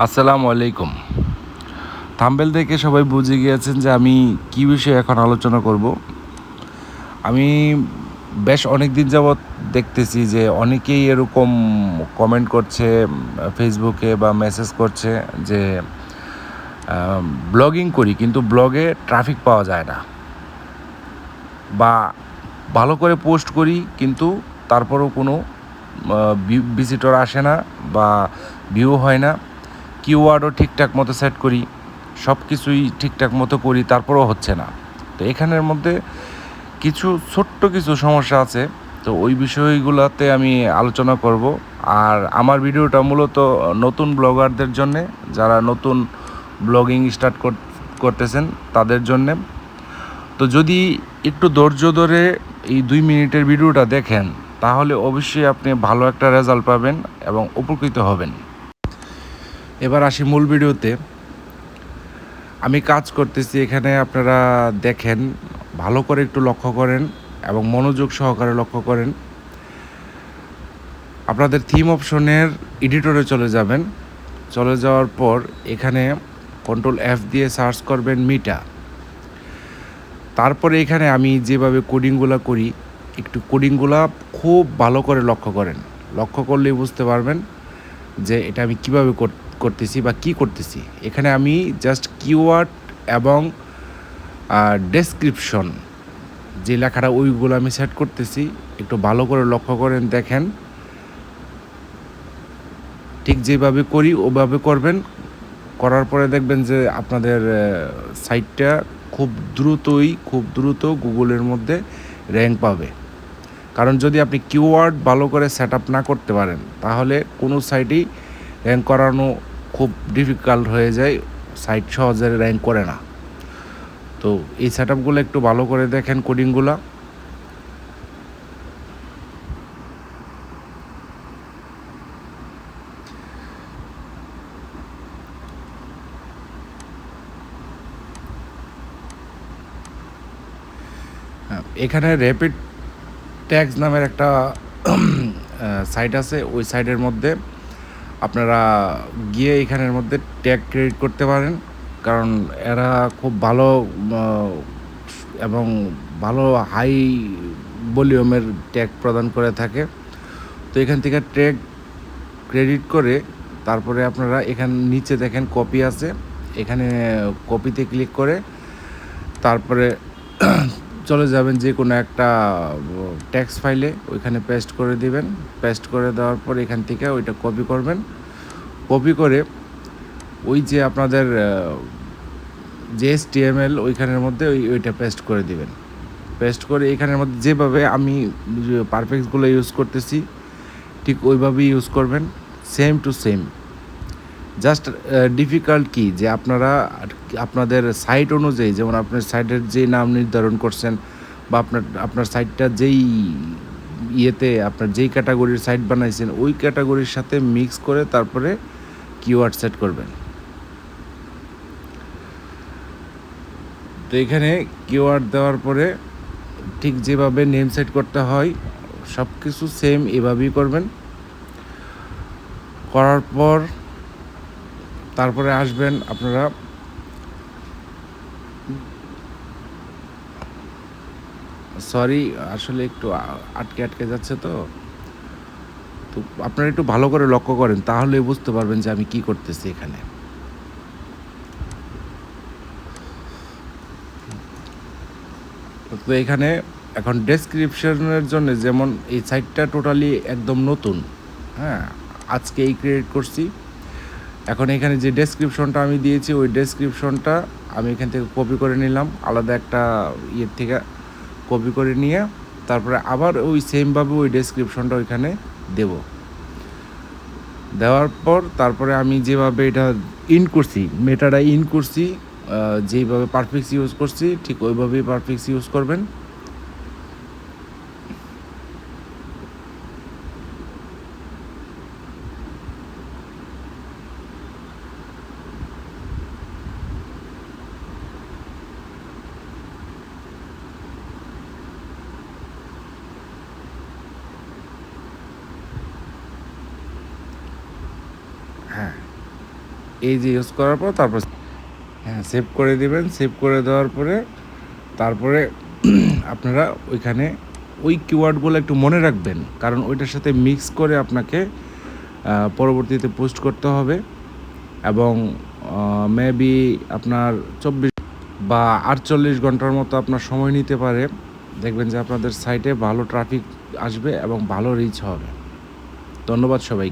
আসসালামু আলাইকুম। থাম্বনেল দেখে সবাই বুঝে গিয়েছেন যে আমি কী বিষয়ে এখন আলোচনা করব। আমি বেশ অনেক দিন যাবৎ দেখতেছি যে অনেকেই এরকম কমেন্ট করছে ফেসবুকে বা মেসেজ করছে যে ব্লগিং করি কিন্তু ব্লগে ট্রাফিক পাওয়া যায় না, বা ভালো করে পোস্ট করি কিন্তু তারপরেও কোনো ভিজিটর আসে না বা ভিউ হয় না। কিওয়ার্ডও ঠিকঠাক মতো সেট করি, সব কিছুই ঠিকঠাক মতো করি, তারপরেও হচ্ছে না। তো এখানের মধ্যে ছোট্ট কিছু সমস্যা আছে। তো ওই বিষয়গুলোতে আমি আলোচনা করব। আর আমার ভিডিওটা মূলত নতুন ব্লগারদের জন্যে, যারা নতুন ব্লগিং স্টার্ট করতেছেন তাদের জন্যে। তো যদি একটু ধৈর্য ধরে এই 2 মিনিটের ভিডিওটা দেখেন, তাহলে অবশ্যই আপনি ভালো একটা রেজাল্ট পাবেন এবং উপকৃত হবেন। এবার আসি মূল ভিডিওতে। আমি কাজ করতেছি এখানে, আপনারা দেখেন, ভালো করে একটু লক্ষ্য করেন এবং মনোযোগ সহকারে লক্ষ্য করেন। আপনাদের থিম অপশনের এডিটরে চলে যাবেন। চলে যাওয়ার পর এখানে Ctrl+F দিয়ে সার্চ করবেন মিটা। তারপরে এখানে আমি যেভাবে কোডিংগুলো করি, একটু কোডিংগুলো খুব ভালো করে লক্ষ্য করেন। লক্ষ্য করলেই বুঝতে পারবেন যে এটা আমি কীভাবে করতেছি বা কী করতেছি। এখানে আমি জাস্ট কিওয়ার্ড এবং ডেসক্রিপশন যে লেখাটা ওইগুলো আমি সেট করতেছি। একটু ভালো করে লক্ষ্য করেন, দেখেন। ঠিক যেভাবে করি ওভাবে করবেন। করার পরে দেখবেন যে আপনাদের সাইটটা খুব দ্রুত গুগলের মধ্যে র্যাঙ্ক পাবে। কারণ যদি আপনি কিওয়ার্ড ভালো করে সেট আপ না করতে পারেন, তাহলে কোনো সাইটেই র্যাঙ্ক করানো খুব ডিফিকাল্ট হয়ে যায়, সাইট সহজে র্যাঙ্ক করে না। তো এই সেট আপগুলো একটু ভালো করে দেখেন, কোডিংগুলো। এখানে র্যাপিড ট্যাগস নামের একটা সাইট আছে। ওই সাইটের মধ্যে আপনারা গিয়ে এখানের মধ্যে ট্যাগ ক্রিয়েট করতে পারেন, কারণ এরা খুব ভালো এবং ভালো হাই ভলিউমের ট্যাগ প্রদান করে থাকে। তো এখান থেকে ট্যাগ ক্রেডিট করে তারপরে আপনারা এখানে নিচে দেখেন কপি আছে, এখানে কপিতে ক্লিক করে তারপরে চলে যাবেন যে কোনো একটা টেক্সট ফাইলে, ওইখানে পেস্ট করে দিবেন। পেস্ট করে দেওয়ার পর এখান থেকে ওইটা কপি করবেন। কপি করে ওই যে আপনাদের যে HTML ওইখানের মধ্যে ওইটা পেস্ট করে দিবেন। পেস্ট করে এখানের মধ্যে যেভাবে আমি পারফেক্টগুলো ইউজ করতেছি ঠিক ওইভাবেই ইউজ করবেন, same to same. Just difficult কি যে আপনারা আপনাদের সাইট অনুযায়ী, যেমন আপনার সাইটের যে নাম নির্ধারণ করছেন বা আপনার সাইটটা যেই ইয়েতে আপনার যেই ক্যাটাগরির সাইট বানাইছেন ওই ক্যাটাগরির সাথে মিক্স করে তারপরে কিওয়ার্ড সেট করবেন। তো এখানে কিওয়ার্ড দেওয়ার পরে ঠিক যেভাবে নেম সেট করতে হয় সব কিছু সেম এভাবেই করবেন। করার পর তারপরে আসবেন আপনারা সরি আসলে একটু আটকে যাচ্ছে। তো তো আপনারা একটু ভালো করে লক্ষ্য করেন, তাহলে বুঝতে পারবেন যে আমি কি করতেছি এখানে। তো এখানে এখন ডেসক্রিপশনের জন্য, যেমন এই সাইটটা টোটালি একদম নতুন, হ্যাঁ, আজকে এই ক্রিয়েট করছি। এখন এখানে যে ডেসক্রিপশনটা আমি দিয়েছি ওই ডেসক্রিপশনটা আমি এখান থেকে কপি করে নিলাম, আলাদা একটা ইয়ের থেকে কপি করে নিয়ে তারপরে আবার ওই সেমভাবে ওই ডেসক্রিপশনটা ওইখানে দেওয়ার পর তারপরে আমি যেভাবে এটা মেটাটা ইন করছি, যেইভাবে পারফেক্ট ইউজ করছি ঠিক ওইভাবেই পারফেক্ট ইউজ করবেন। হ্যাঁ, এই যে ইউজ করার পর তারপর হ্যাঁ সেভ করে দিবেন। সেভ করে দেওয়ার পরে তারপরে আপনারা ওইখানে ওই কিওয়ার্ডগুলো একটু মনে রাখবেন, কারণ ওইটার সাথে মিক্স করে আপনাকে পরবর্তীতে পোস্ট করতে হবে। এবং মেবি আপনার 24 বা 48 ঘন্টার মতো আপনার সময় নিতে পারে। দেখবেন যে আপনাদের সাইটে ভালো ট্রাফিক আসবে এবং ভালো রিচ হবে। ধন্যবাদ সবাই।